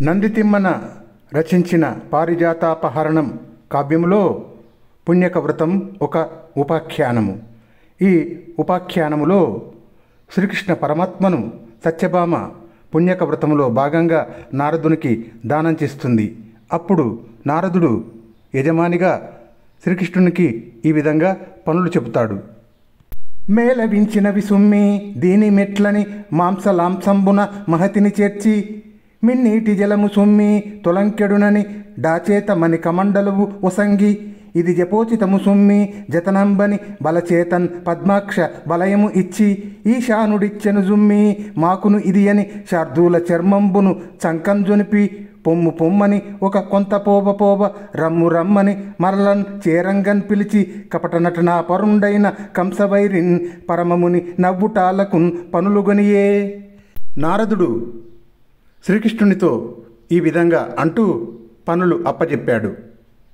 నందితిమ్మన రచించిన పారిజాతాపహరణం కావ్యములో పుణ్యక వ్రతం ఒక ఉపాఖ్యానము. ఈ ఉపాఖ్యానములో శ్రీకృష్ణ పరమాత్మను సత్యభామ పుణ్యక వ్రతములో భాగంగా నారదునికి దానం చేస్తుంది. అప్పుడు నారదుడు యజమానిగా శ్రీకృష్ణునికి ఈ విధంగా పనులు చెబుతాడు. మేళవించినవి సుమ్మి దీని మెట్లని మాంసలాంసంబున మహతిని చేర్చి మిన్నీటి జలము సుమ్మి తొలంకెడునని డాచేత మణి కమండలువు ఒసంగి ఇది జపోచితము సుమ్మి జతనంబని బలచేతన్ పద్మాక్ష బలయము ఇచ్చి ఈశానుడిచ్చెను జుమ్మి మాకును ఇది అని శార్దూల చర్మంబును చంకంజొనిపి పొమ్ము పొమ్మని ఒక కొంత పోవ రమ్ము రమ్మని మరలన్ చేరంగన్ పిలిచి కపట నటనా పరుండైన కంసవైరిన్ పరమముని నవ్వుటాలకున్ పనులుగొనియే. నారదుడు శ్రీకృష్ణునితో ఈ విధంగా అంటూ పనులు అప్పచెప్పాడు.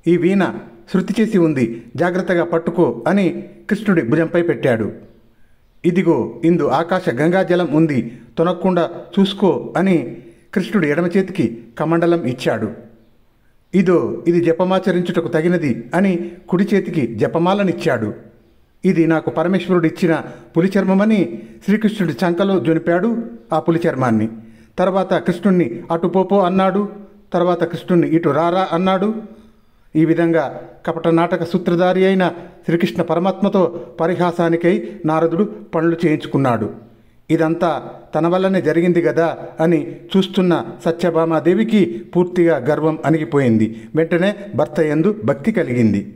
ఈ వీణ శృతి చేసి ఉంది, జాగ్రత్తగా పట్టుకో అని కృష్ణుడి భుజంపై పెట్టాడు. ఇదిగో ఇందు ఆకాశ గంగాజలం ఉంది, తొనక్కుండా చూసుకో అని కృష్ణుడు ఎడమ చేతికి కమండలం ఇచ్చాడు. ఇది జపమాచరించుటకు తగినది అని కుడి చేతికి జపమాలనిచ్చాడు. ఇది నాకు పరమేశ్వరుడిచ్చిన పులిచర్మమని శ్రీకృష్ణుడి చంకలో జొనిపాడు ఆ పులిచర్మాన్ని. తర్వాత కృష్ణుణ్ణి అటు పోపో అన్నాడు. తర్వాత కృష్ణుణ్ణి ఇటు రారా అన్నాడు. ఈ విధంగా కపట నాటక సూత్రధారి అయిన శ్రీకృష్ణ పరమాత్మతో పరిహాసానికై నారదుడు పనులు చేయించుకున్నాడు. ఇదంతా తన వల్లనే జరిగింది గదా అని చూస్తున్న సత్యభామాదేవికి పూర్తిగా గర్వం అణిగిపోయింది. వెంటనే భర్త యందు భక్తి కలిగింది.